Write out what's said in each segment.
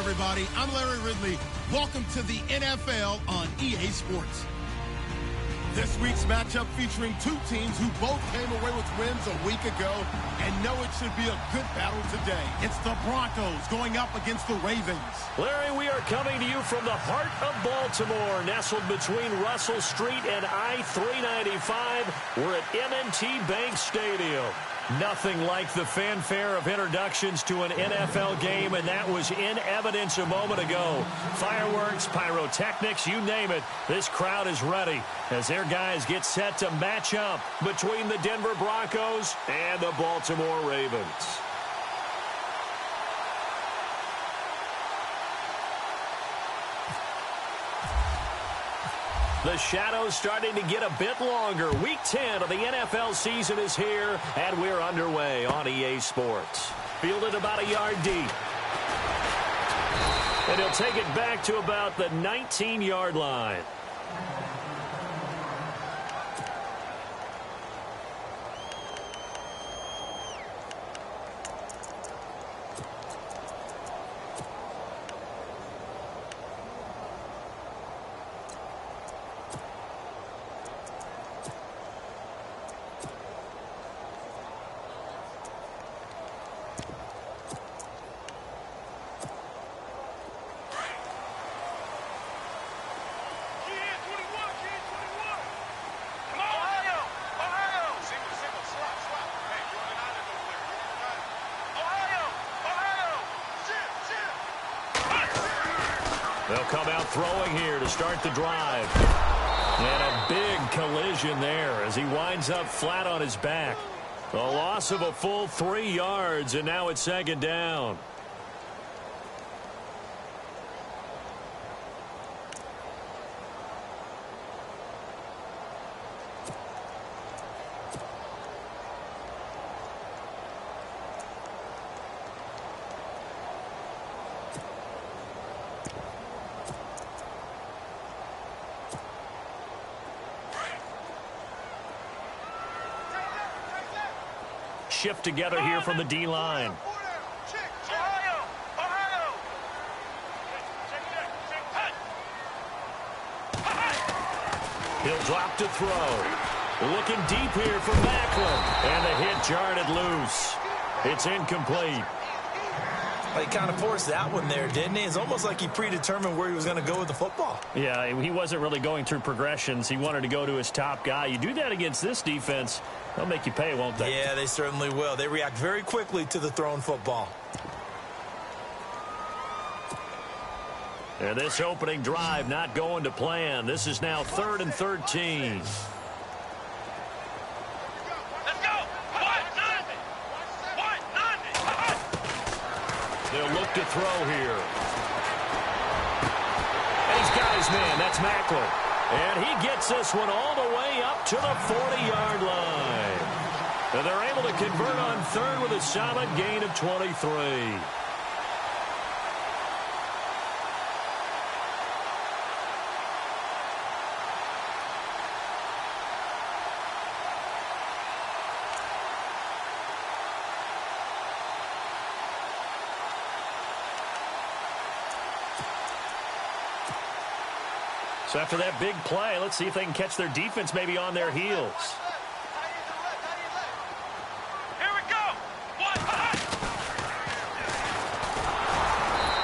everybody. I'm Larry Ridley. Welcome to the NFL on EA Sports. This week's matchup featuring two teams who both came away with wins a week ago and know it should be a good battle today. It's the Broncos going up against the Ravens. Larry, we are coming to you from the heart of Baltimore, nestled between Russell Street and I-395. We're at M&T Bank Stadium. Nothing like the fanfare of introductions to an NFL game, and that was in evidence a moment ago. Fireworks, pyrotechnics, you name it. This crowd is ready as their guys get set to match up between the Denver Broncos and the Baltimore Ravens. The shadow's starting to get a bit longer. Week 10 of the NFL season is here, and we're underway on EA Sports. Fielded about a yard deep. And he'll take it back to about the 19-yard line. They'll come out throwing here to start the drive. And a big collision there as he winds up flat on his back. A loss of a full 3 yards, and now it's second down. Shift together here from the D-line. He'll drop to throw. Looking deep here for Macklin. And the hit jarred loose. It's incomplete. He kind of forced that one there, didn't he? It's almost like he predetermined where he was going to go with the football. Yeah, he wasn't really going through progressions. He wanted to go to his top guy. You do that against this defense, they'll make you pay, won't they? Yeah, they certainly will. They react very quickly to the thrown football. And this opening drive not going to plan. This is now 3rd and 13. They'll look to throw here. And he's got his man. That's Macklin. And he gets this one all the way up to the 40-yard line. And they're able to convert on third with a solid gain of 23. So after that big play, let's see if they can catch their defense maybe on their heels. Here we go.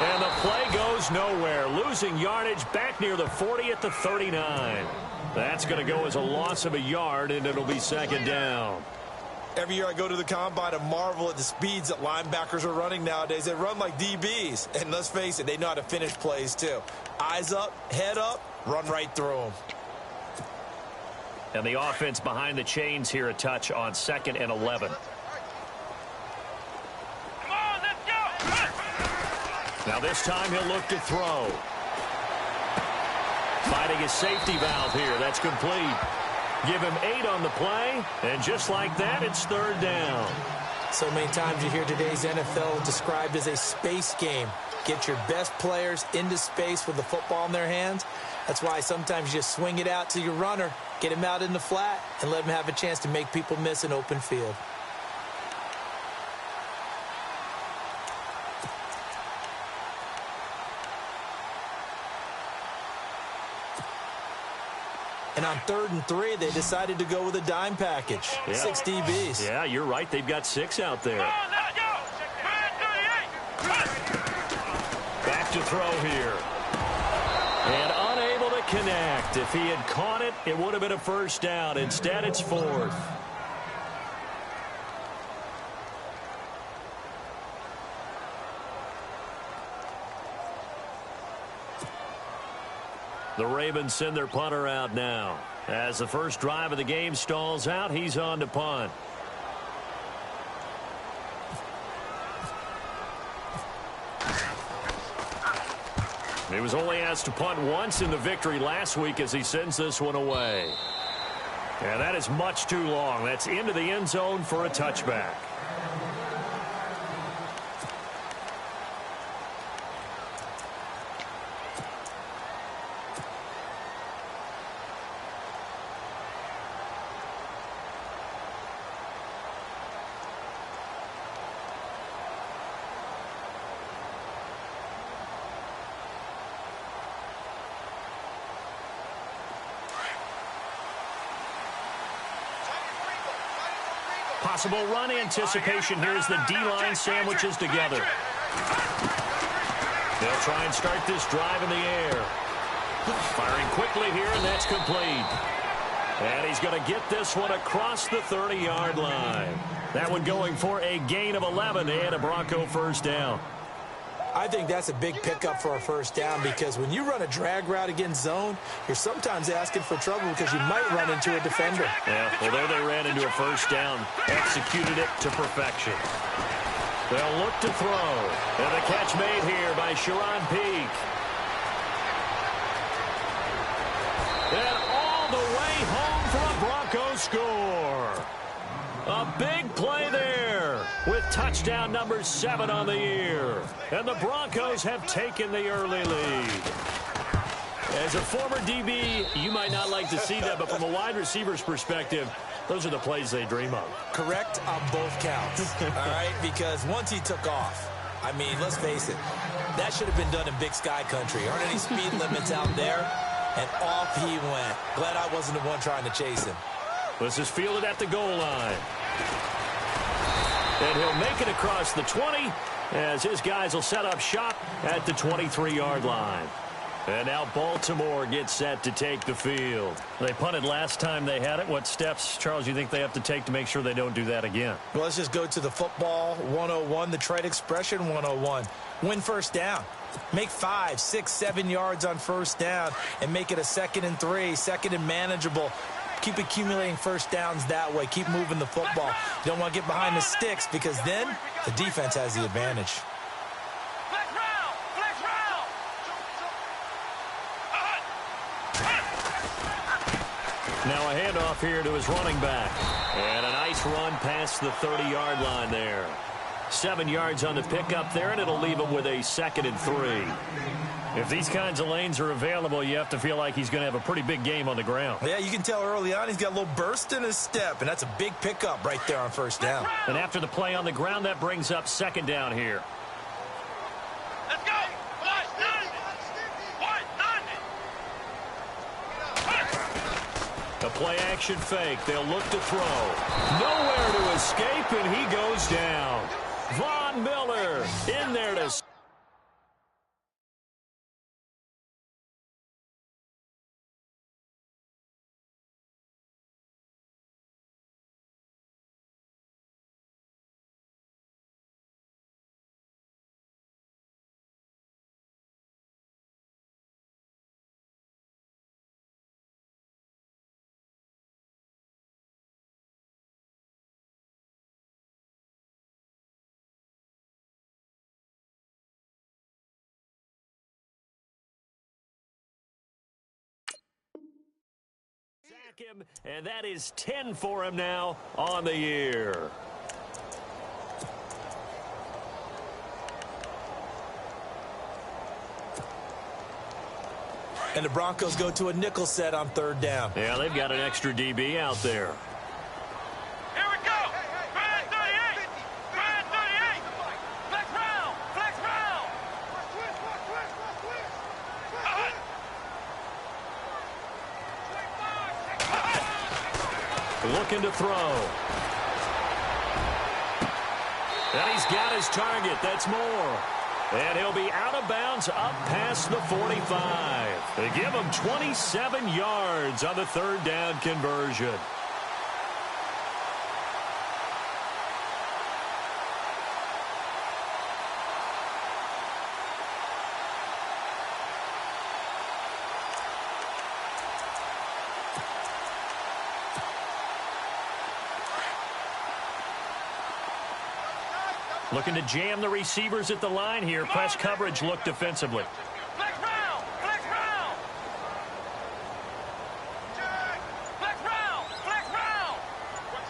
And the play goes nowhere. Losing yardage back near the 40 at the 39. That's going to go as a loss of a yard, and it'll be second down. Every year I go to the combine and marvel at the speeds that linebackers are running nowadays. They run like DBs. And let's face it, they know how to finish plays too. Eyes up, head up, run right through them. And the offense behind the chains here a touch on 2nd and 11. Come on, let's go. Now this time he'll look to throw. Finding his safety valve here. That's complete. Give him 8 on the play, and just like that, it's 3rd down. So many times you hear today's NFL described as a space game. Get your best players into space with the football in their hands. That's why sometimes you just swing it out to your runner, get him out in the flat, and let him have a chance to make people miss an open field. And on 3rd and 3, they decided to go with a dime package. Yeah. 6 DBs. Yeah, you're right. They've got 6 out there. Come on, let's go. Back to throw here. And unable to connect. If he had caught it, it would have been a first down. Instead, it's 4th. The Ravens send their punter out now. As the first drive of the game stalls out, he's on to punt. He was only asked to punt once in the victory last week as he sends this one away. And that is much too long. That's into the end zone for a touchback. Possible run anticipation here as the D-line sandwiches together. They'll try and start this drive in the air. Firing quickly here, and that's complete. And he's going to get this one across the 30-yard line. That one going for a gain of 11 and a Bronco first down. I think that's a big pickup for a first down because when you run a drag route against zone, you're sometimes asking for trouble because you might run into a defender. Yeah, well, there they ran into a first down. Executed it to perfection. They'll look to throw. And the catch made here by Sharon Peak. And all the way home for a Broncos score. A big play there with touchdown number 7 on the year. And the Broncos have taken the early lead. As a former DB, you might not like to see that, but from a wide receiver's perspective, those are the plays they dream of. Correct on both counts, all right? Because once he took off, I mean, let's face it, that should have been done in Big Sky Country. Aren't any speed limits out there? And off he went. Glad I wasn't the one trying to chase him. This is fielded at the goal line. And he'll make it across the 20 as his guys will set up shop at the 23-yard line. And now Baltimore gets set to take the field. They punted last time they had it. What steps, Charles, you think they have to take to make sure they don't do that again? Well, let's just go to the football 101, the trade expression 101. Win first down. Make 5, 6, 7 yards on first down and make it a 2nd and 3, 2nd and manageable. Keep accumulating first downs that way. Keep moving the football. You don't want to get behind the sticks because then the defense has the advantage. Flex round! Flex round! Now a handoff here to his running back. And a nice run past the 30-yard line there. 7 yards on the pickup there, and it'll leave him with a 2nd and 3. If these kinds of lanes are available, you have to feel like he's going to have a pretty big game on the ground. Yeah, you can tell early on he's got a little burst in his step, and that's a big pickup right there on first down. And after the play on the ground, that brings up 2nd down here. Let's go! A play-action fake. They'll look to throw. Nowhere to escape, and he goes down. Von Miller in there to... him, and that is 10 for him now on the year. And the Broncos go to a nickel set on 3rd down. Yeah, they've got an extra DB out there. Here we go! Grand 38! Grand 38! Flex round! Flex round! looking to throw. And he's got his target. That's Moore. And he'll be out of bounds up past the 45. They give him 27 yards on the third down conversion. Looking to jam the receivers at the line here. Press coverage look defensively. Flex round! Flex round! Flex round! Flex round!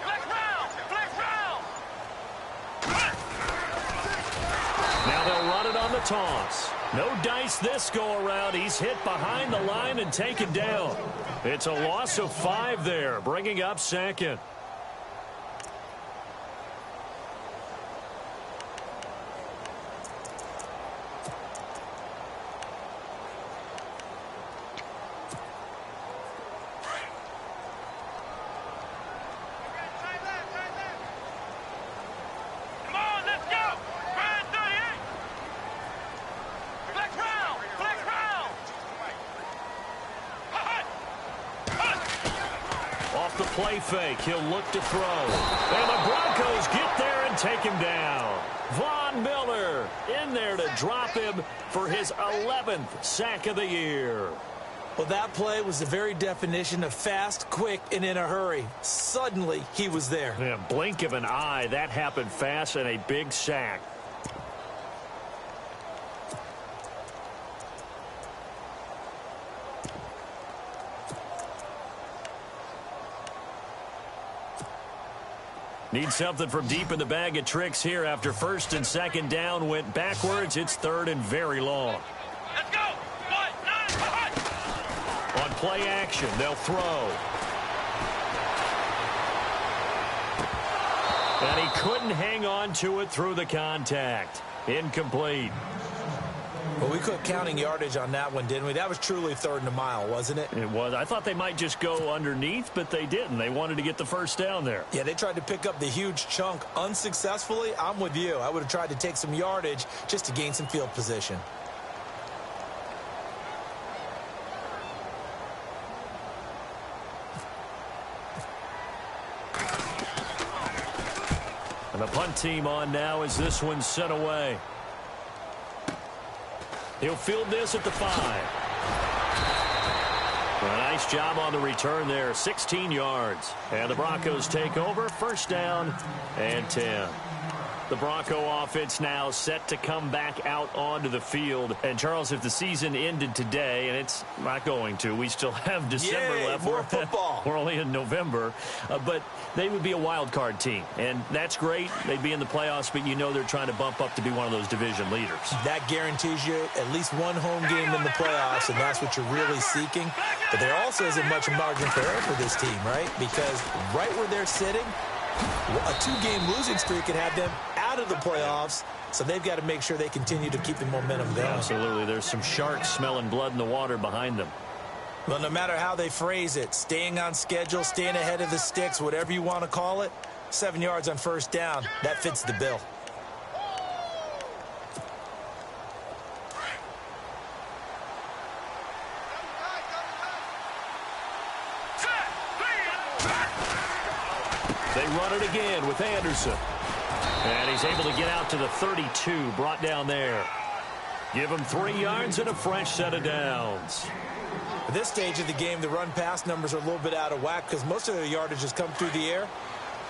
Flex round! Flex round! Now they'll run it on the toss. No dice this go-around. He's hit behind the line and taken down. It's a loss of 5 there, bringing up second. The play fake. He'll look to throw. And the Broncos get there and take him down. Von Miller in there to drop him for his 11th sack of the year. Well, that play was the very definition of fast, quick, and in a hurry. Suddenly, he was there. Yeah, blink of an eye. That happened fast and a big sack. Need something from deep in the bag of tricks here after first and second down went backwards. It's third and very long. Let's go! 1-9! On play action, they'll throw. And he couldn't hang on to it through the contact. Incomplete. Well, we quit counting yardage on that one, didn't we? That was truly third and a mile, wasn't it? It was. I thought they might just go underneath, but they didn't. They wanted to get the first down there. Yeah, they tried to pick up the huge chunk unsuccessfully. I'm with you. I would have tried to take some yardage just to gain some field position. And the punt team on now as this one's sent away. He'll field this at the 5. A nice job on the return there, 16 yards. And the Broncos take over, first down and 10. The Bronco offense now set to come back out onto the field. And, Charles, if the season ended today, and it's not going to, we still have December left. More football. We're only in November. But they would be a wild card team. And that's great. They'd be in the playoffs, but you know they're trying to bump up to be one of those division leaders. That guarantees you at least one home game in the playoffs, and that's what you're really seeking. But there also isn't much margin for error for this team, right? Because right where they're sitting, a 2-game losing streak could have them out of the playoffs, so they've got to make sure they continue to keep the momentum going. Absolutely. There's some sharks smelling blood in the water behind them. Well, no matter how they phrase it, staying on schedule, staying ahead of the sticks, whatever you want to call it, 7 yards on first down, that fits the bill. They run it again with Anderson. And he's able to get out to the 32, brought down there. Give him 3 yards and a fresh set of downs. At this stage of the game, the run-pass numbers are a little bit out of whack because most of their yardage has come through the air.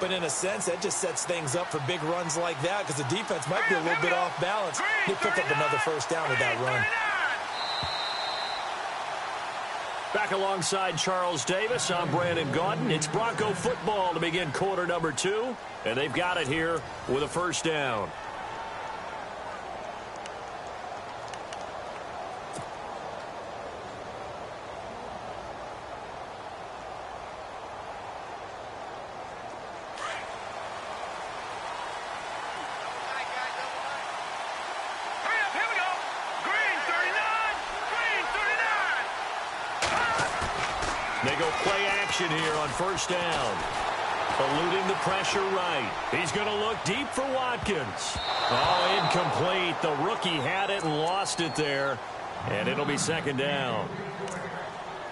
But in a sense, that just sets things up for big runs like that because the defense might be a little bit off balance. They pick up another first down with that run. Back alongside Charles Davis, I'm Brandon Gaudin. It's Bronco football to begin quarter number 2, and they've got it here with a first down. They go play action here on first down. Eluding the pressure right. He's going to look deep for Watkins. Oh, incomplete. The rookie had it and lost it there. And it'll be second down.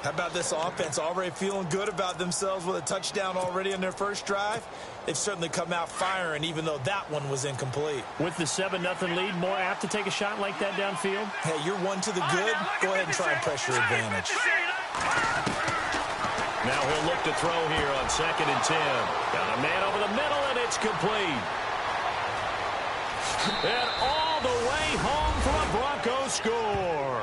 How about this offense already feeling good about themselves with a touchdown already in their first drive? They've certainly come out firing, even though that one was incomplete. With the 7-0 lead, more apt to take a shot like that downfield? Hey, you're one to the good. Go ahead and try and pressure advantage. Now he'll look to throw here on 2nd and 10. Got a man over the middle, and it's complete. And all the way home for a Broncos score.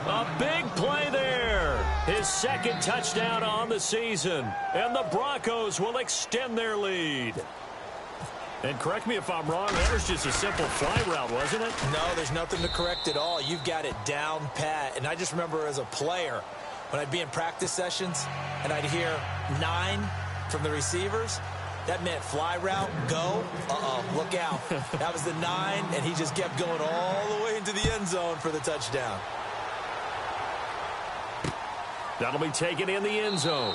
A big play there. His second touchdown on the season. And the Broncos will extend their lead. And correct me if I'm wrong, that was just a simple fly route, wasn't it? No, there's nothing to correct at all. You've got it down pat. And I just remember as a player, when I'd be in practice sessions and I'd hear 9 from the receivers, that meant fly route, go, look out. That was the 9, and he just kept going all the way into the end zone for the touchdown. That'll be taken in the end zone.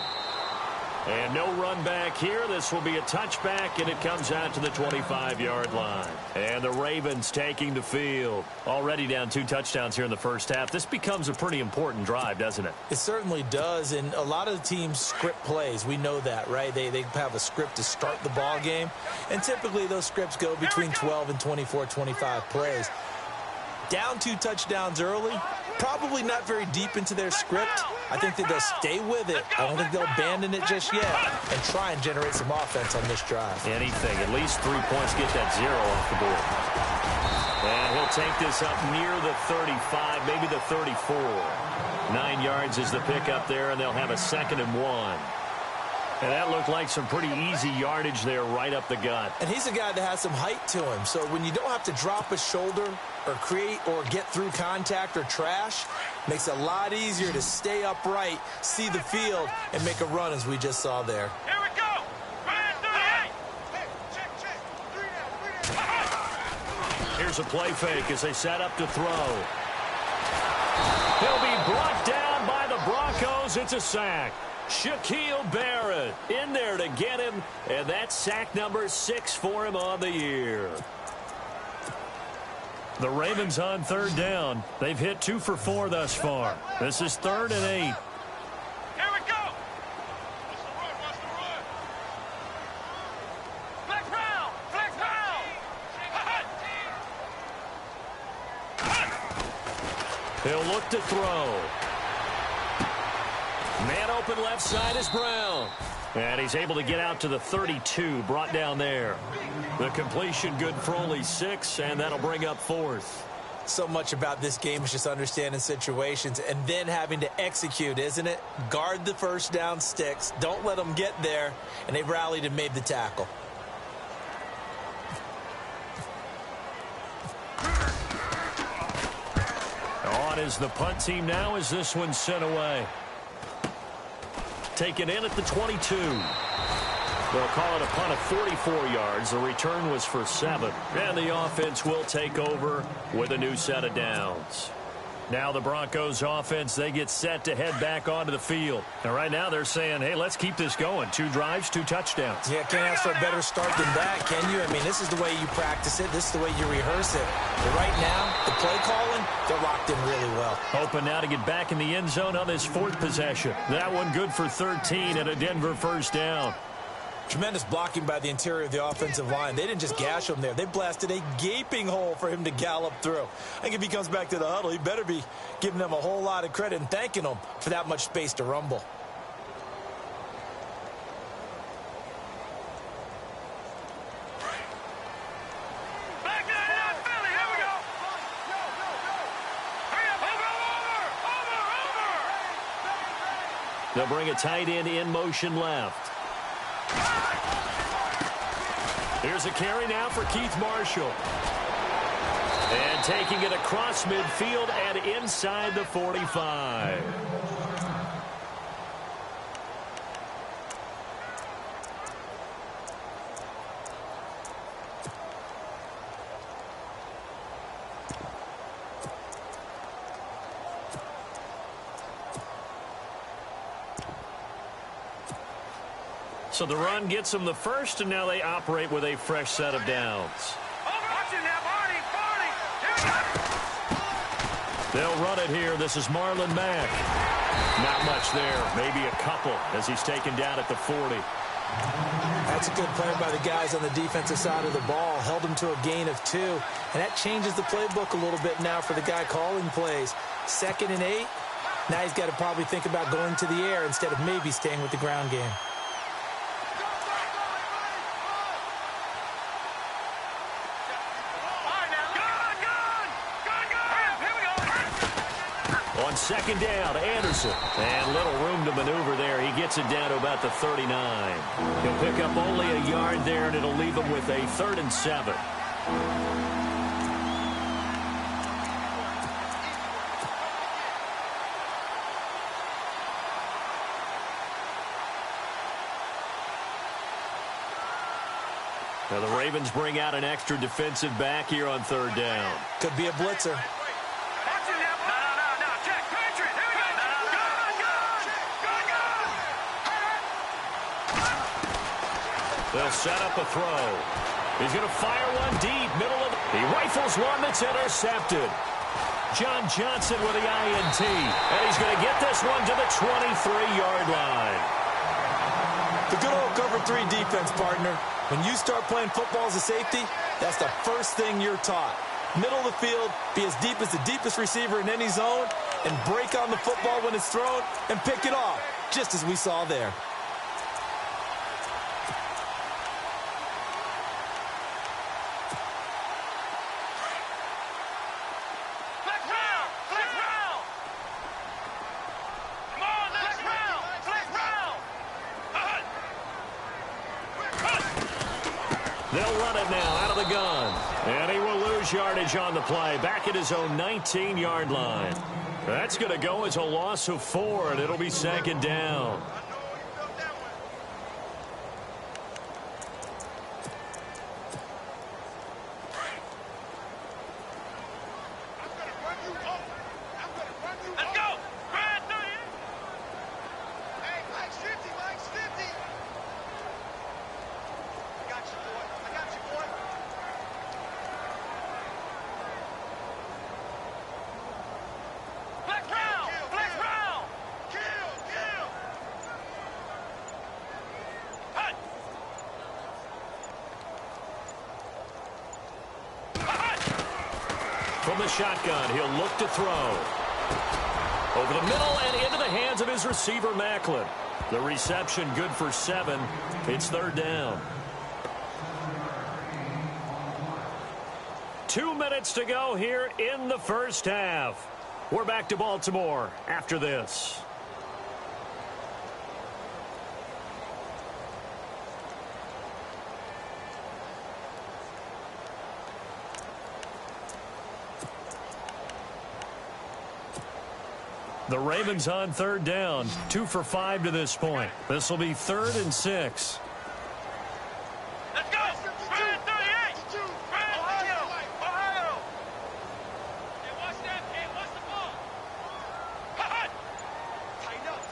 And no run back here. This will be a touchback, and it comes out to the 25-yard line. And the Ravens taking the field. Already down 2 touchdowns here in the first half. This becomes a pretty important drive, doesn't it? It certainly does, and a lot of the teams script plays. We know that, right? They have a script to start the ball game, and typically those scripts go between 12 and 24, 25 plays. Down 2 touchdowns early, probably not very deep into their script. I think that they'll stay with it. I don't think they'll abandon it just yet and try and generate some offense on this drive. Anything. At least 3 points, get that 0 off the board. And he'll take this up near the 35, maybe the 34. 9 yards is the pickup there, and they'll have a 2nd and 1. And that looked like some pretty easy yardage there right up the gut. And he's a guy that has some height to him. So when you don't have to drop a shoulder or create or get through contact or trash, makes it a lot easier to stay upright, see the field, and make a run as we just saw there. Here we go. Here's a play fake as they set up to throw. He'll be brought down by the Broncos. It's a sack. Shaquille Barrett in there to get him, and that's sack number 6 for him on the year. The Ravens on 3rd down. They've hit 2 for 4 thus far. This is 3rd and 8. Here we go. What's the run? Flex round. Flex round. He'll look to throw. Man open left side is Brown. And he's able to get out to the 32, brought down there. The completion good for only 6, and that'll bring up 4th. So much about this game is just understanding situations and then having to execute, isn't it? Guard the first down sticks. Don't let them get there. And they rallied and made the tackle. On is the punt team now as this one's sent away. Taken in at the 22. They'll call it a punt of 44 yards. The return was for 7. And the offense will take over with a new set of downs. Now the Broncos offense, they get set to head back onto the field. And right now they're saying, hey, let's keep this going. 2 drives, 2 touchdowns. Yeah, can't ask for a better start than that, can you? I mean, this is the way you practice it. This is the way you rehearse it. But right now, the play calling, they're locked in really well. Hoping now to get back in the end zone on this 4th possession. That one good for 13 and a Denver first down. Tremendous blocking by the interior of the offensive line. They didn't just gash him there. They blasted a gaping hole for him to gallop through. I think if he comes back to the huddle, he better be giving them a whole lot of credit and thanking them for that much space to rumble. Back in that Philly. Here we go. Hurry up. Over. They'll bring a tight end in motion left. Here's a carry now for Keith Marshall. And taking it across midfield and inside the 45. So the run gets them the first, and now they operate with a fresh set of downs. They'll run it here. This is Marlon Mack. Not much there. Maybe a couple as he's taken down at the 40. That's a good play by the guys on the defensive side of the ball. Held him to a gain of 2. And that changes the playbook a little bit now for the guy calling plays. 2nd and 8. Now he's got to probably think about going to the air instead of maybe staying with the ground game. On 2nd down, Anderson. And little room to maneuver there. He gets it down to about the 39. He'll pick up only a yard there, and it'll leave him with a 3rd and 7. Now the Ravens bring out an extra defensive back here on 3rd down. Could be a blitzer. They'll set up a throw. He's going to fire one deep, middle of. He rifles one that's intercepted. John Johnson with the INT. And he's going to get this one to the 23-yard line. The good old cover 3 defense, partner. When you start playing football as a safety, that's the first thing you're taught. Middle of the field, be as deep as the deepest receiver in any zone, and break on the football when it's thrown and pick it off, just as we saw there. They'll run it now out of the gun. And he will lose yardage on the play. Back at his own 19-yard line. That's going to go as a loss of 4, and it'll be 2nd down. From the shotgun, he'll look to throw. Over the middle and into the hands of his receiver, Macklin. The reception good for 7. It's 3rd down. 2 minutes to go here in the first half. We're back to Baltimore after this. The Ravens on 3rd down. 2 for 5 to this point. This will be 3rd and 6. Let's go! Brand 38! Brand Ohio! Hey, watch that. Hey, watch the ball. Tighten up.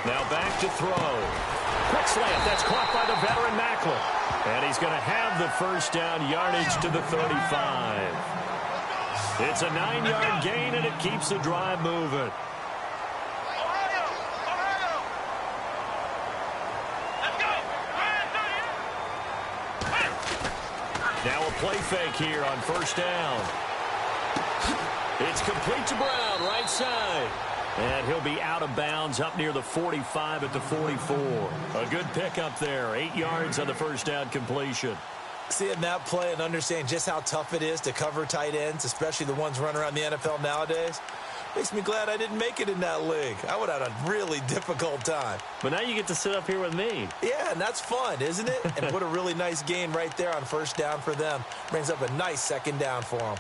Now back to throw. Quick slant. That's caught by the veteran Macklin. And he's going to have the first down yardage to the 35. It's a 9-yard gain, and it keeps the drive moving. Ohio! Let's go! Brand 38! Now a play fake here on 1st down. It's complete to Brown, right side. And he'll be out of bounds up near the 45 at the 44. A good pickup there. 8 yards on the 1st down completion. Seeing that play and understanding just how tough it is to cover tight ends, especially the ones running around the NFL nowadays, makes me glad I didn't make it in that league. I would have had a really difficult time. But now you get to sit up here with me. Yeah, and that's fun, isn't it? And put a really nice gain right there on 1st down for them. Brings up a nice 2nd down for them.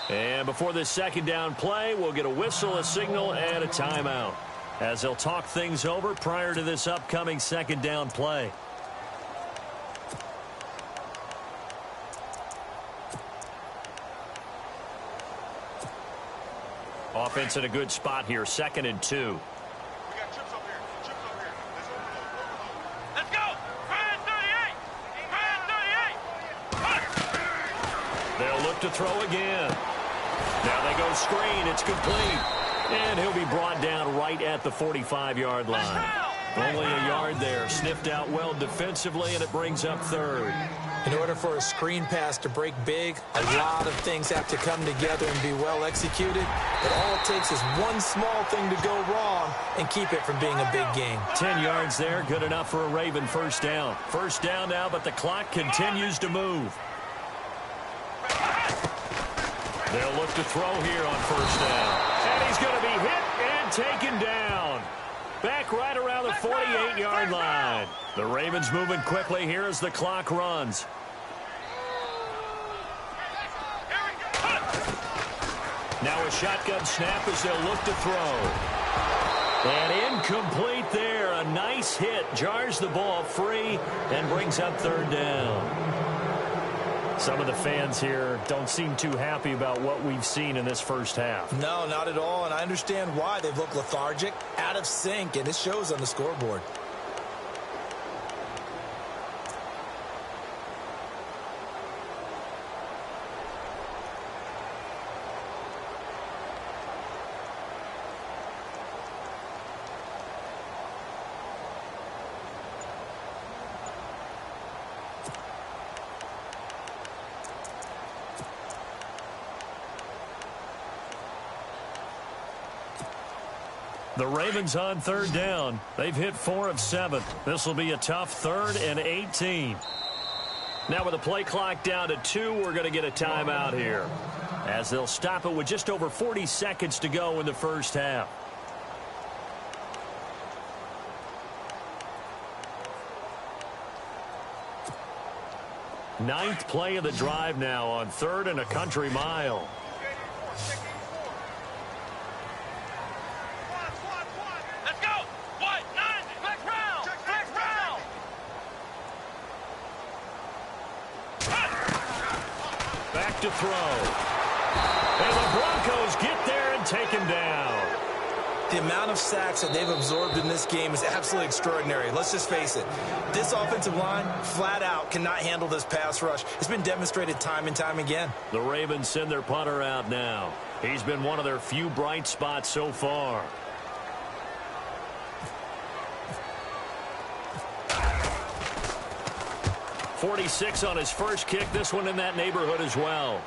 And before this 2nd down play, we'll get a whistle, a signal, and a timeout, as they'll talk things over prior to this upcoming 2nd down play. Offense in a good spot here, 2nd and 2. We got chips up here. Chips up here. Let's go. Brand 38. Brand 38. They'll look to throw again. Now they go screen. It's complete. And he'll be brought down right at the 45-yard line. Only a yard there. Sniffed out well defensively, and it brings up 3rd. In order for a screen pass to break big, a lot of things have to come together and be well executed. But all it takes is one small thing to go wrong and keep it from being a big game. 10 yards there, good enough for a Raven first down. First down now, but the clock continues to move. They'll look to throw here on first down. And he's going to be hit and taken down. Back right around the 48-yard line. The Ravens moving quickly here as the clock runs. Now a shotgun snap as they'll look to throw. And incomplete there. A nice hit. Jars the ball free and brings up 3rd down. Some of the fans here don't seem too happy about what we've seen in this first half. No, not at all, and I understand why. They've looked lethargic, out of sync, and it shows on the scoreboard. The Ravens on 3rd down. They've hit 4 of 7. This will be a tough 3rd and 18. Now with the play clock down to 2, we're going to get a timeout here, as they'll stop it with just over 40 seconds to go in the first half. Ninth play of the drive now on 3rd and a country mile. Let's go. White 90. Black round. Black round. Back to throw. And the Broncos get there and take him down. The amount of sacks that they've absorbed in this game is absolutely extraordinary. Let's just face it. This offensive line, flat out, cannot handle this pass rush. It's been demonstrated time and time again. The Ravens send their punter out now. He's been one of their few bright spots so far. .46 on his first kick. This one in that neighborhood as well.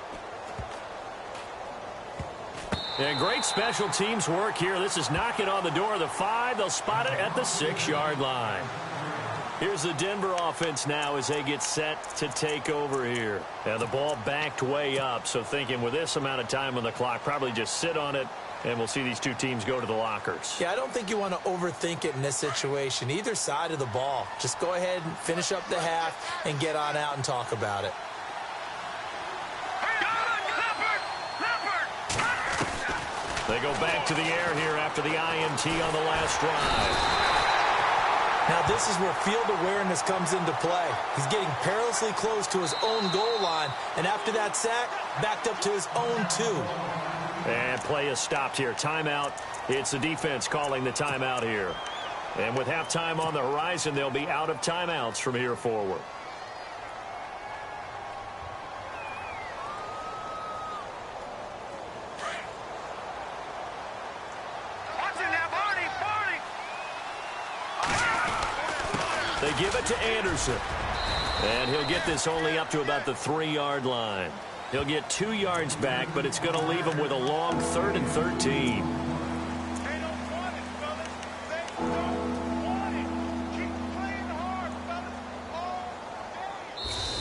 And great special teams work here. This is knocking on the door of the 5. They'll spot it at the 6-yard line. Here's the Denver offense now as they get set to take over here. And the ball backed way up, so thinking with this amount of time on the clock, probably just sit on it, and we'll see these two teams go to the lockers. Yeah, I don't think you want to overthink it in this situation. Either side of the ball. Just go ahead and finish up the half and get on out and talk about it. They go back to the air here after the INT on the last drive. Now this is where field awareness comes into play. He's getting perilously close to his own goal line, and after that sack, backed up to his own 2. And play is stopped here. Timeout. It's the defense calling the timeout here. And with halftime on the horizon, they'll be out of timeouts from here forward. They give it to Anderson. And he'll get this only up to about the 3-yard line. He'll get 2 yards back, but it's going to leave him with a long 3rd and 13.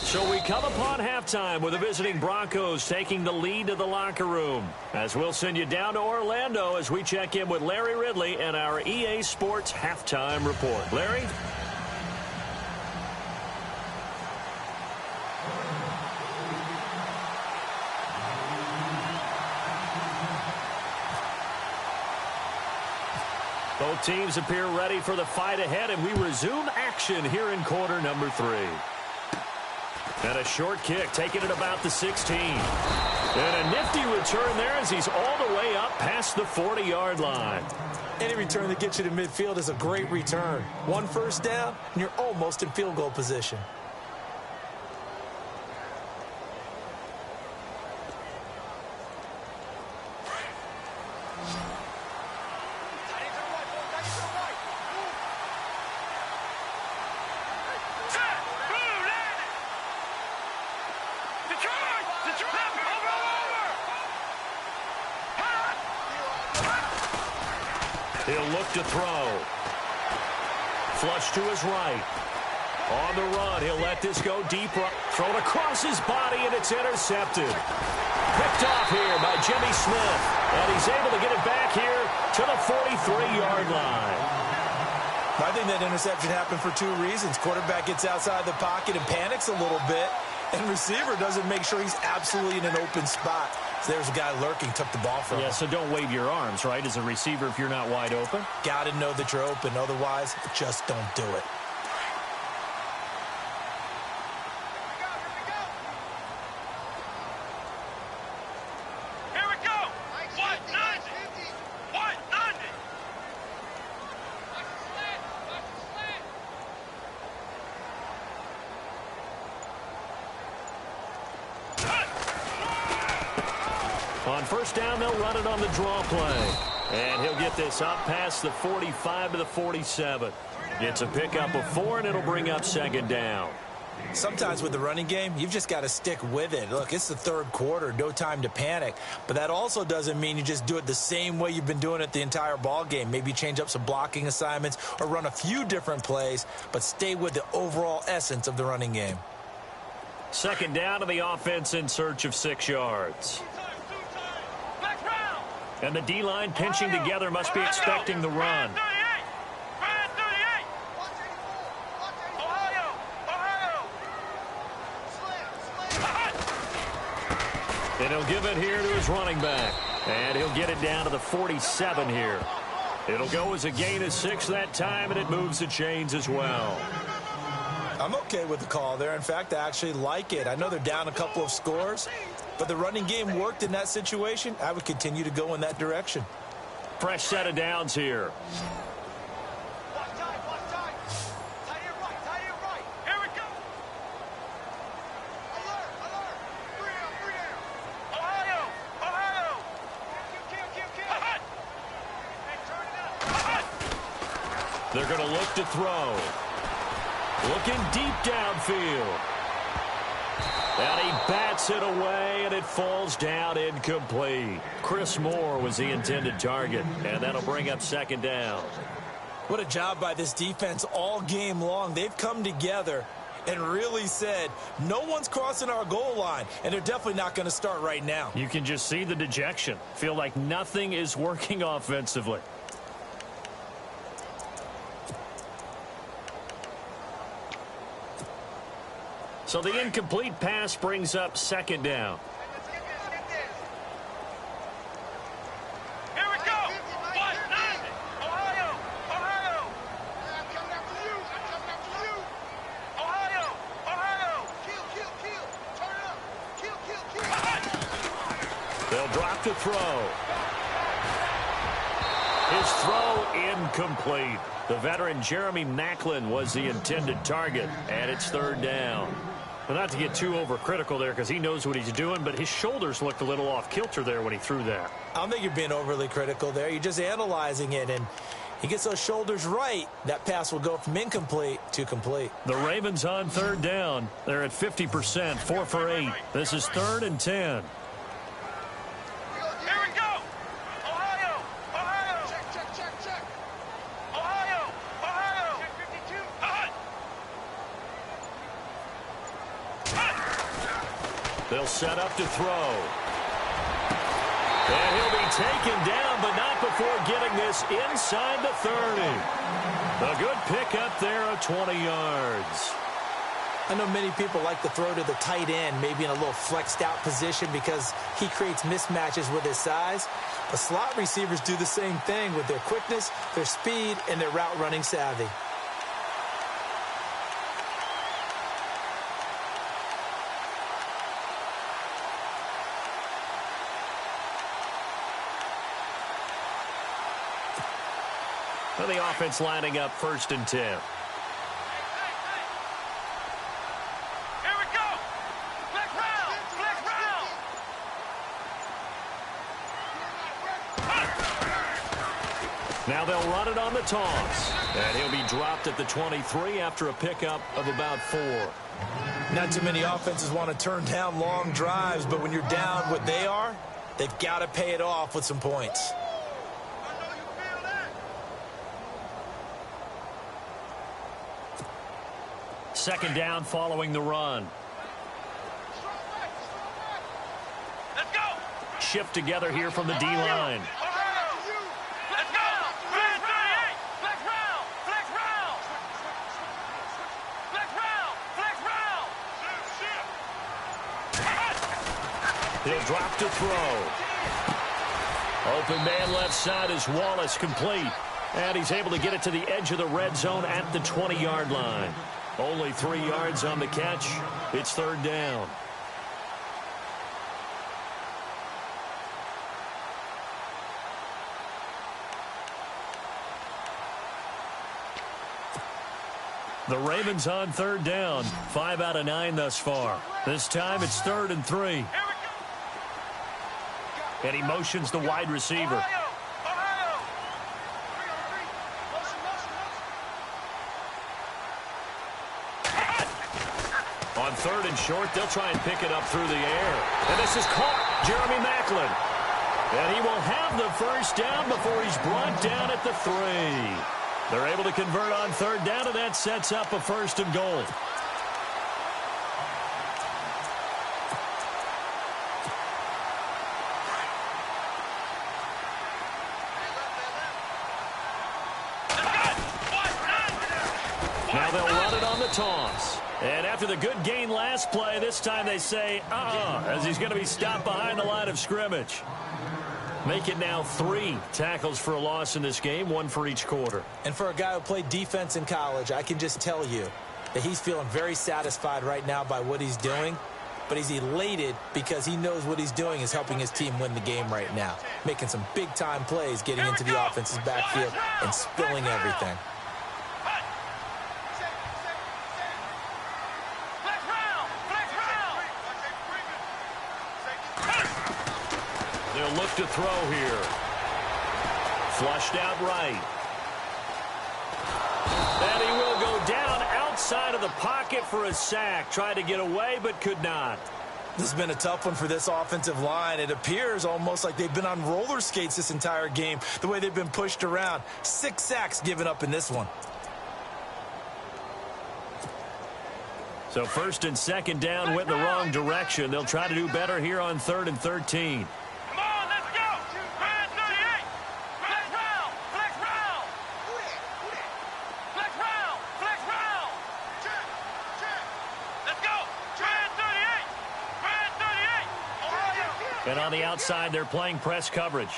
So we come upon halftime with the visiting Broncos taking the lead to the locker room. As we'll send you down to Orlando as we check in with Larry Ridley and our EA Sports halftime report. Larry? Both teams appear ready for the fight ahead, and we resume action here in quarter number 3. And a short kick, taking it about the 16. And a nifty return there as he's all the way up past the 40-yard line. Any return that gets you to midfield is a great return. One first down, and you're almost in field goal position. He'll look to throw. Flush to his right. On the run, he'll let this go deep. Thrown across his body, and it's intercepted. Picked off here by Jimmy Smith. And he's able to get it back here to the 43-yard line. I think that interception happened for two reasons. Quarterback gets outside the pocket and panics a little bit. And receiver doesn't make sure he's absolutely in an open spot. So there's a guy lurking, took the ball from him. Yeah, so don't wave your arms, right, as a receiver if you're not wide open. Got to know that you're open. Otherwise, just don't do it. Here we go. What? 90. What? 90. On first down, they'll run it on the draw play. And he'll get this up past the 45 to the 47. It's a pickup of 4, and it'll bring up second down. Sometimes with the running game, you've just got to stick with it. Look, it's the third quarter, no time to panic. But that also doesn't mean you just do it the same way you've been doing it the entire ball game. Maybe change up some blocking assignments or run a few different plays, but stay with the overall essence of the running game. Second down to the offense in search of 6 yards. And the D-line pinching together must be expecting the run. And he'll give it here to his running back. And he'll get it down to the 47 here. It'll go as a gain of 6 that time, and it moves the chains as well. I'm okay with the call there. In fact, I actually like it. I know they're down a couple of scores, but the running game worked in that situation. I would continue to go in that direction. Fresh set of downs here. Here we go. Ohio. They're going to look to throw. Looking deep downfield. And he bats it away, and it falls down incomplete. Chris Moore was the intended target, and that'll bring up second down. What a job by this defense all game long. They've come together and really said, no one's crossing our goal line, and they're definitely not going to start right now. You can just see the dejection. Feel like nothing is working offensively. So the incomplete pass brings up second down. Here we go. What? 90. Ohio. I'm coming after you. Ohio. Kill. Turn it up. Kill. They'll drop to throw. His throw incomplete. The veteran Jeremy Maclin was the intended target, and it's third down. Well, not to get too overcritical there because he knows what he's doing, but his shoulders looked a little off kilter there when he threw that. I don't think you're being overly critical there. You're just analyzing it, and he gets those shoulders right. That pass will go from incomplete to complete. The Ravens on third down. They're at 50%, 4 for 8. This is 3rd and 10. Here we go. Ohio. Check. Ohio. Check 52. They'll set up to throw. And he'll be taken down, but not before getting this inside the 30. A good pickup there of 20 yards. I know many people like to throw to the tight end, maybe in a little flexed out position because he creates mismatches with his size. But slot receivers do the same thing with their quickness, their speed, and their route running savvy. And the offense lining up 1st and 10. Here we go. Flex round. Flex round. Now they'll run it on the toss. And he'll be dropped at the 23 after a pickup of about 4. Not too many offenses want to turn down long drives, but when you're down what they are, they've got to pay it off with some points. Second down following the run. Let's go. Shift together here from the D-line. Let's go. Flex 38. Flex round. Flex round. Flex round. Flex round. He'll drop to throw. Open man left side is Wallace, complete. And he's able to get it to the edge of the red zone at the 20-yard line. Only 3 yards on the catch. It's 3rd down. The Ravens on 3rd down. 5 out of 9 thus far. This time it's 3rd and 3. And he motions the wide receiver. On 3rd and short, they'll try and pick it up through the air. And this is caught. Jeremy Maclin. And he will have the 1st down before he's brought down at the 3. They're able to convert on 3rd down, and that sets up a 1st and goal. Now they'll run it on the toss. And after the good gain last play, this time they say, as he's going to be stopped behind the line of scrimmage. Make it now 3 tackles for a loss in this game, 1 for each quarter. And for a guy who played defense in college, I can just tell you that he's feeling very satisfied right now by what he's doing. But he's elated because he knows what he's doing is helping his team win the game right now. Making some big-time plays, getting into the offense's backfield and spilling everything. They'll look to throw here. Flushed out right. And he will go down outside of the pocket for a sack. Tried to get away, but could not. This has been a tough one for this offensive line. It appears almost like they've been on roller skates this entire game, the way they've been pushed around. 6 sacks given up in this one. So 1st and 2nd down went in the wrong direction. They'll try to do better here on 3rd and 13. Come on, let's go. Flex 38. Flex round. Flex round. Flex round. Flex round. Let's go. Flex 38. Flex 38. And on the outside, they're playing press coverage.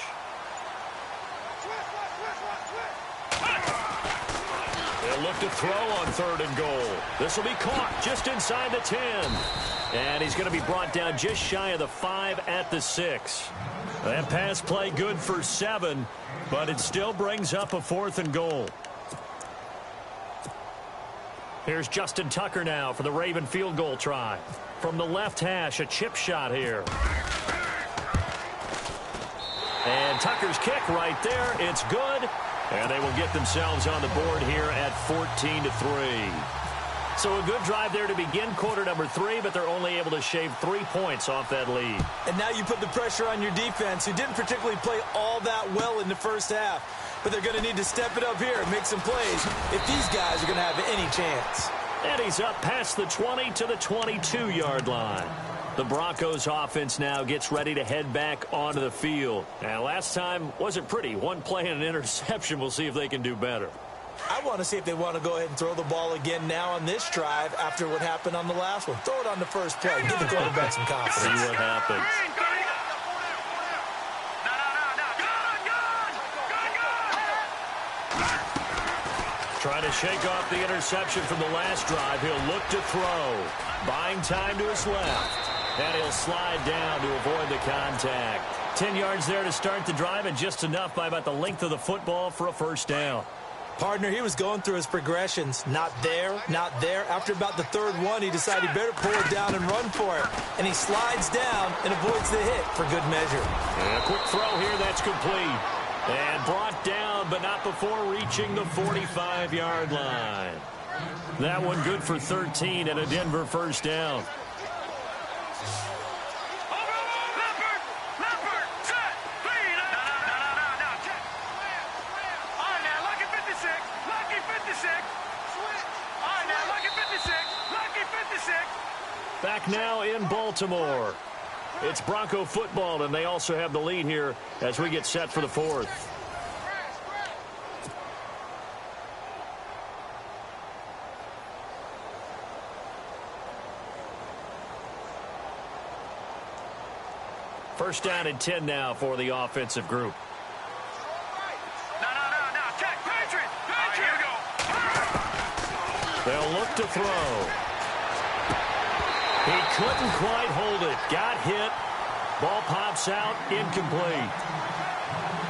They'll look to throw on 3rd and goal. This will be caught just inside the 10. And he's going to be brought down just shy of the 5 at the 6. That pass play good for 7, but it still brings up a 4th and goal. Here's Justin Tucker now for the Raven field goal try. From the left hash, a chip shot here. And Tucker's kick right there. It's good. And they will get themselves on the board here at 14-3. So a good drive there to begin quarter number 3, but they're only able to shave 3 points off that lead. And now you put the pressure on your defense, who didn't particularly play all that well in the first half. But they're going to need to step it up here and make some plays if these guys are going to have any chance. And he's up past the 20 to the 22-yard line. The Broncos offense now gets ready to head back onto the field. And last time wasn't pretty. 1 play and an interception. We'll see if they can do better. I want to see if they want to go ahead and throw the ball again now on this drive after what happened on the last one. Throw it on the first play. Give the quarterback some confidence. See what happens. Trying to shake off the interception from the last drive. He'll look to throw. Buying time to his left. And he'll slide down to avoid the contact. 10 yards there to start the drive, and just enough by about the length of the football for a 1st down. Partner, he was going through his progressions. Not there, not there. After about the third one, he decided he better pull it down and run for it. And he slides down and avoids the hit for good measure. And a quick throw here that's complete. And brought down, but not before reaching the 45-yard line. That one good for 13 and a Denver first down. Back now in Baltimore. It's Bronco football, and they also have the lead here as we get set for the fourth. First down and 10 now for the offensive group. Check. Patriot. Here we go. They'll look to throw. He couldn't quite hold it. Got hit. Ball pops out. Incomplete.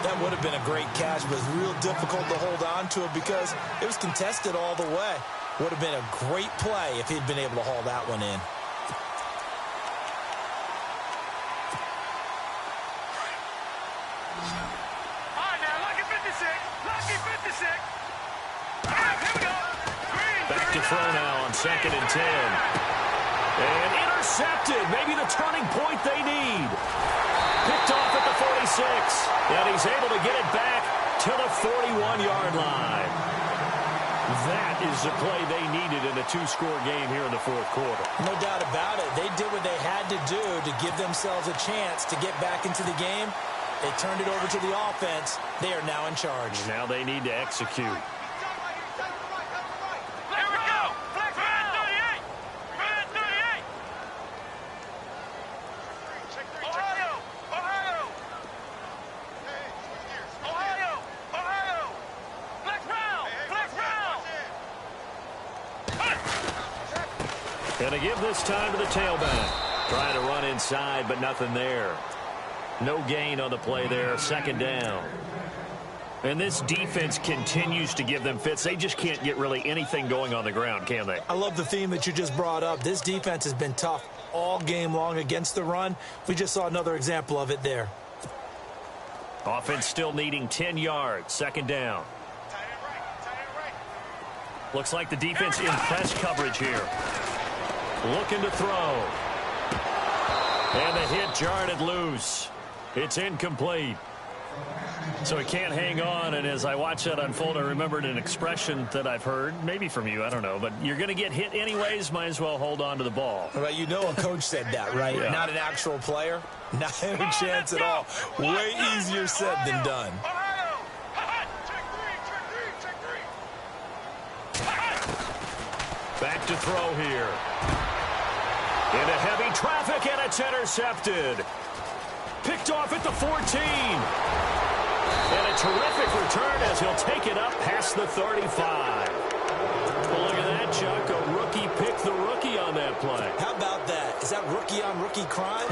That would have been a great catch, but it's real difficult to hold on to it because it was contested all the way. Would have been a great play if he'd been able to haul that one in. All right, now, lucky 56. Lucky 56. All right, here we go. Back to throw now on 2nd and 10. And intercepted. Maybe the turning point they need. Picked off at the 46. And he's able to get it back to the 41-yard line. That is the play they needed in a two-score game here in the fourth quarter. No doubt about it. They did what they had to do to give themselves a chance to get back into the game. They turned it over to the offense. They are now in charge. Now they need to execute. Gonna give this time to the tailback. Trying to run inside, but nothing there. No gain on the play there. 2nd down. And this defense continues to give them fits. They just can't get really anything going on the ground, can they? I love the theme that you just brought up. This defense has been tough all game long against the run. We just saw another example of it there. Offense still needing 10 yards. 2nd down. Looks like the defense in press coverage here. Looking to throw. And the hit jarred it loose. It's incomplete. So he can't hang on, and as I watch that unfold, I remembered an expression that I've heard, maybe from you, I don't know, but you're going to get hit anyways, might as well hold on to the ball. Well, you know a coach said that, right? Yeah. Not an actual player. Not any chance at all. Way easier said than done. Back to throw here. Into heavy traffic, and it's intercepted. Picked off at the 14. And a terrific return as he'll take it up past the 35. Well, look at that, Chuck. A rookie picked the rookie on that play. How about that? Is that rookie-on-rookie crime?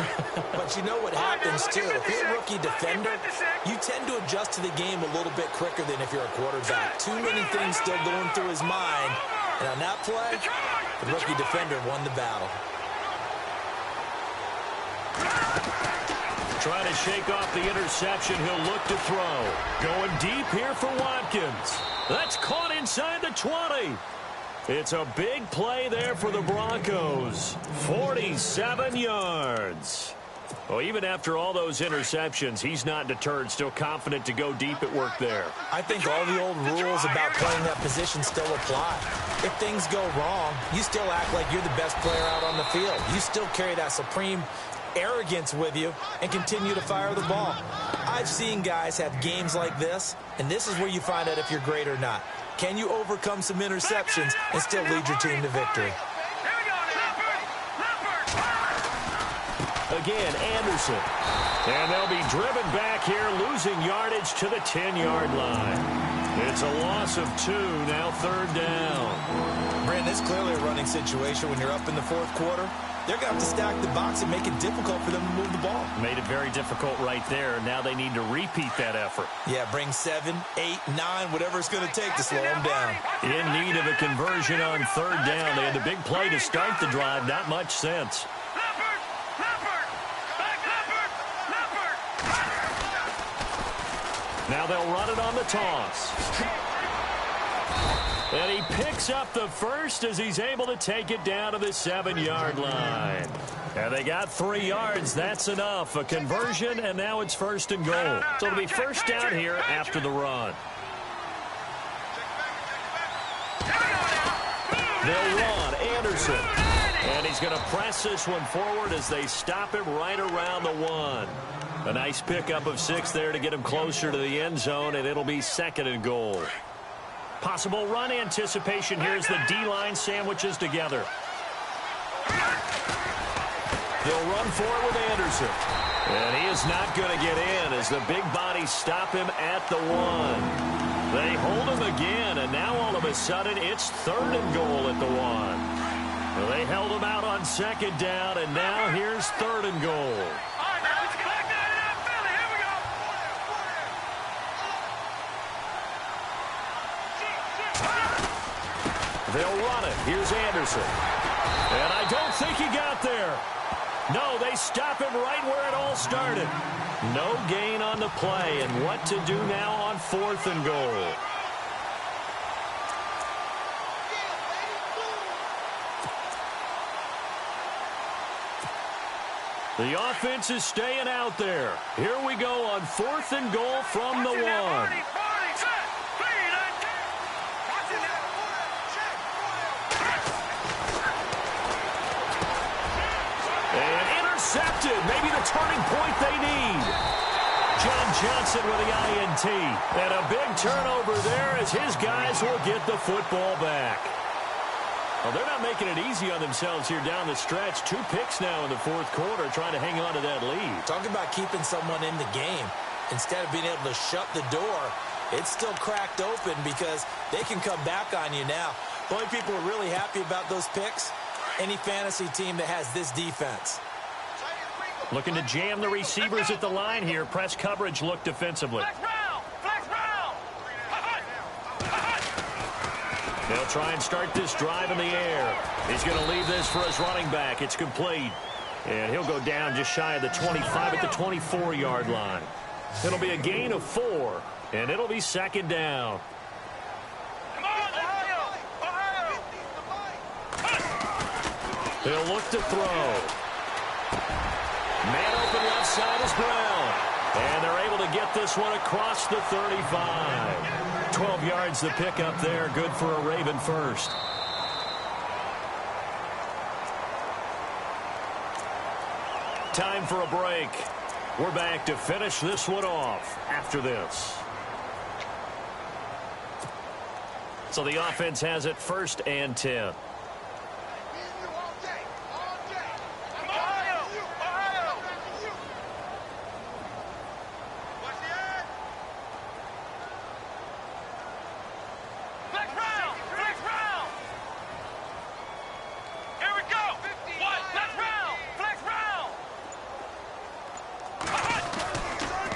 But you know what happens, too. If you're a rookie defender, you tend to adjust to the game a little bit quicker than if you're a quarterback. Too many things still going through his mind. And on that play, the rookie defender won the battle. Trying to shake off the interception. He'll look to throw. Going deep here for Watkins. That's caught inside the 20. It's a big play there for the Broncos. 47 yards. Well, even after all those interceptions, he's not deterred. Still confident to go deep at work there. I think all the old rules about playing that position still apply. If things go wrong, you still act like you're the best player out on the field. You still carry that supreme arrogance with you and continue to fire the ball. I've seen guys have games like this, and this is where you find out if you're great or not. Can you overcome some interceptions and still lead your team to victory? Again, Anderson. And they'll be driven back here, losing yardage to the 10-yard line. It's a loss of 2, now 3rd down. Brandon, it's clearly a running situation when you're up in the fourth quarter. they're going to have to stack the box and make it difficult for them to move the ball. Made it very difficult right there. Now they need to repeat that effort. Yeah, bring 7, 8, 9, whatever it's going to take to slow them down. In need of a conversion on third down. They had the big play to start the drive. Not much sense. Now they'll run it on the toss. And he picks up the first as he's able to take it down to the 7-yard line. And they got 3 yards. That's enough. A conversion, and now it's first and goal. So it'll be first down here after the run. They'll run Anderson. And he's going to press this one forward as they stop him right around the 1. A nice pickup of 6 there to get him closer to the end zone, and it'll be second and goal. Possible run anticipation here as the D-line sandwiches together. They'll run for it with Anderson. And he is not going to get in as the big bodies stop him at the 1. They hold him again, and now all of a sudden it's third and goal at the 1. Well, they held him out on second down, and now here's third and goal. They'll run it. Here's Anderson. And I don't think he got there. No, they stop him right where it all started. No gain on the play. And what to do now on fourth and goal. The offense is staying out there. Here we go on fourth and goal from the 1. Intercepted. Maybe the turning point they need. John Johnson with the INT. And a big turnover there as his guys will get the football back. Well, they're not making it easy on themselves here down the stretch. 2 picks now in the fourth quarter trying to hang on to that lead. Talking about keeping someone in the game. Instead of being able to shut the door, it's still cracked open because they can come back on you now. The only people who are really happy about those picks, any fantasy team that has this defense. Looking to jam the receivers at the line here. Press coverage look defensively. They'll try and start this drive in the air. He's going to leave this for his running back. It's complete. And he'll go down just shy of the 25 at the 24-yard line. It'll be a gain of 4, and it'll be second down. They'll look to throw. Man open left side is Brown. And they're able to get this one across the 35. 12 yards the pickup there. Good for a Raven first. Time for a break. We're back to finish this one off after this. So the offense has it first and 10.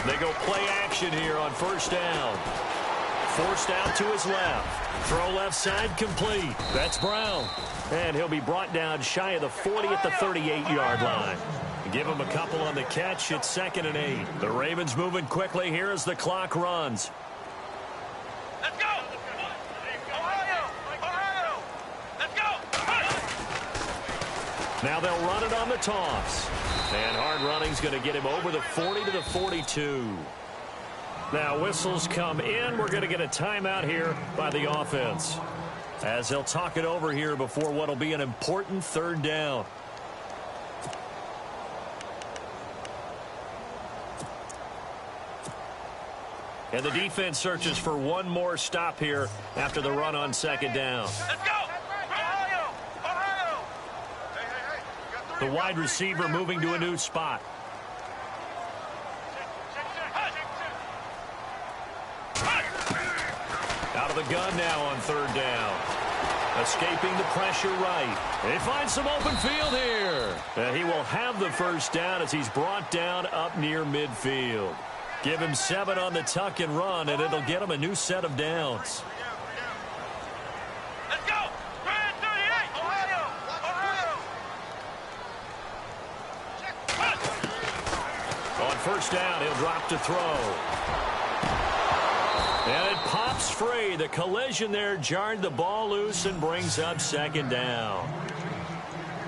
They go play action here on first down. Forced out to his left. Throw left side complete. That's Brown. And he'll be brought down shy of the 40 at the 38-yard line. Give him a couple on the catch. It's second and 8. The Ravens moving quickly here as the clock runs. Let's go! Ohio! Let's go! Now they'll run it on the toss. And hard running's going to get him over the 40 to the 42. Now whistles come in. We're going to get a timeout here by the offense, as they'll talk it over here before what will be an important third down. And the defense searches for one more stop here after the run on second down. Let's go! Ohio! The wide receiver moving to a new spot. Out of the gun now on third down. Escaping the pressure right. They find some open field here. And he will have the first down as he's brought down up near midfield. Give him 7 on the tuck and run, and it'll get him a new set of downs. Let's go! 38! Ohio! Ohio! On first down, he'll drop to throw. And it pops free. The collision there jarred the ball loose and brings up second down.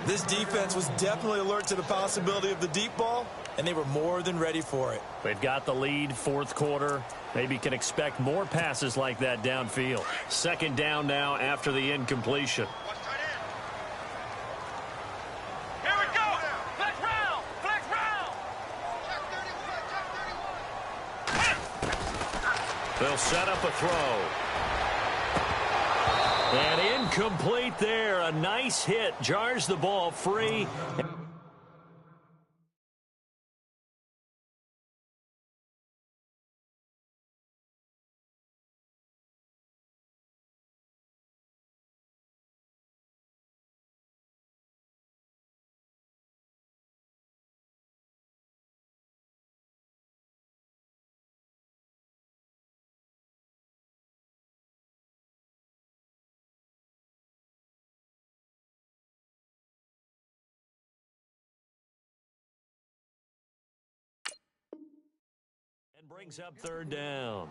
This defense was definitely alert to the possibility of the deep ball, and they were more than ready for it. They've got the lead, fourth quarter. Maybe can expect more passes like that downfield. Second down now after the incompletion. Here we go! Flex round! Flex round! They'll set up a throw. And incomplete there. A nice hit. Jars the ball free. And brings up third down.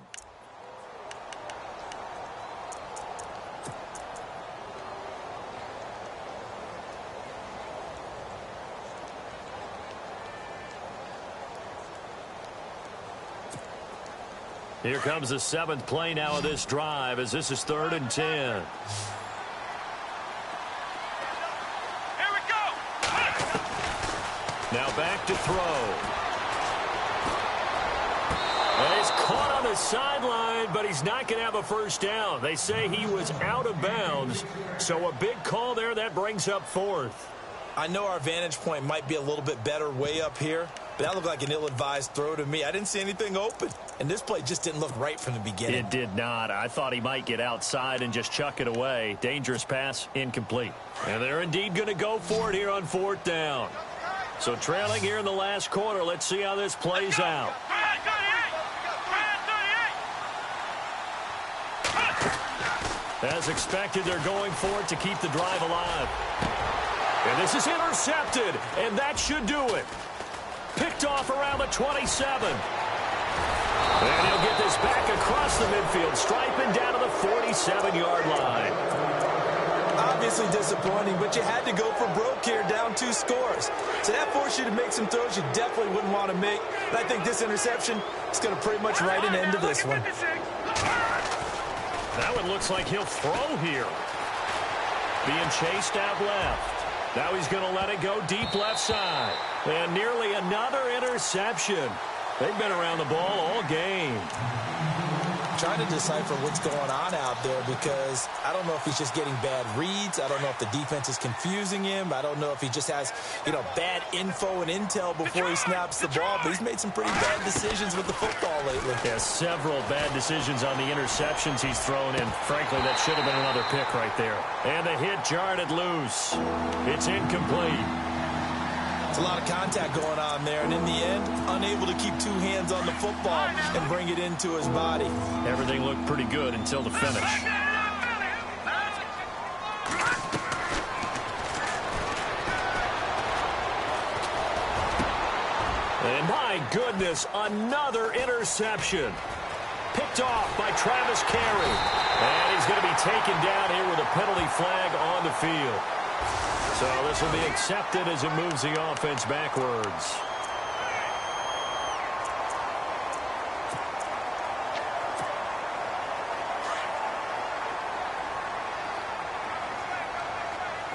Here comes the 7th play now of this drive as this is 3rd and 10. Here we go! Now back to throw. And he's caught on the sideline, but he's not going to have a first down. They say he was out of bounds, so a big call there. That brings up 4th. I know our vantage point might be a little bit better way up here, but that looked like an ill-advised throw to me. I didn't see anything open, and this play just didn't look right from the beginning. It did not. I thought he might get outside and just chuck it away. Dangerous pass, incomplete. And they're indeed going to go for it here on 4th down. So trailing here in the last quarter, let's see how this plays out. As expected, they're going for it to keep the drive alive. And this is intercepted, and that should do it. Picked off around the 27. And he'll get this back across the midfield, striping down to the 47-yard line. Obviously disappointing, but you had to go for broke here, down 2 scores. So that forced you to make some throws you definitely wouldn't want to make. And I think this interception is going to pretty much write an end to this one. That one looks like he'll throw here. Being chased out left. Now he's going to let it go deep left side. And nearly another interception. They've been around the ball all game. Trying to decipher what's going on out there because I don't know if he's just getting bad reads. I don't know if the defense is confusing him. I don't know if he just has, bad info and intel before he snaps the ball. But he's made some pretty bad decisions with the football lately. Yeah, several bad decisions on the interceptions he's thrown in. Frankly, that should have been another pick right there. And the hit jarred it loose. It's incomplete. It's a lot of contact going on there, and in the end, unable to keep 2 hands on the football and bring it into his body. Everything looked pretty good until the finish. And my goodness, another interception. Picked off by Travis Carey. And he's going to be taken down here with a penalty flag on the field. So this will be accepted as it moves the offense backwards.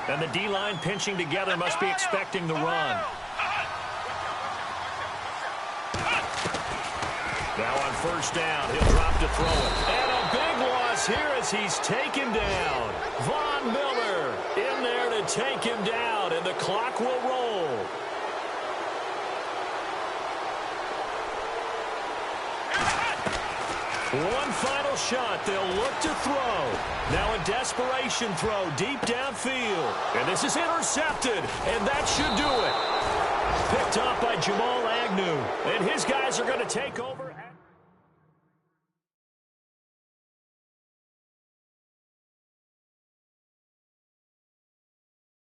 And the D-line pinching together must be expecting the run. Now on first down, he'll drop to throw it. And a big loss here as he's taken down. Von Miller in there to take him down, and the clock will roll. One final shot. They'll look to throw. Now a desperation throw deep downfield. And this is intercepted. And that should do it. Picked up by Jamal Agnew. And his guys are going to take over.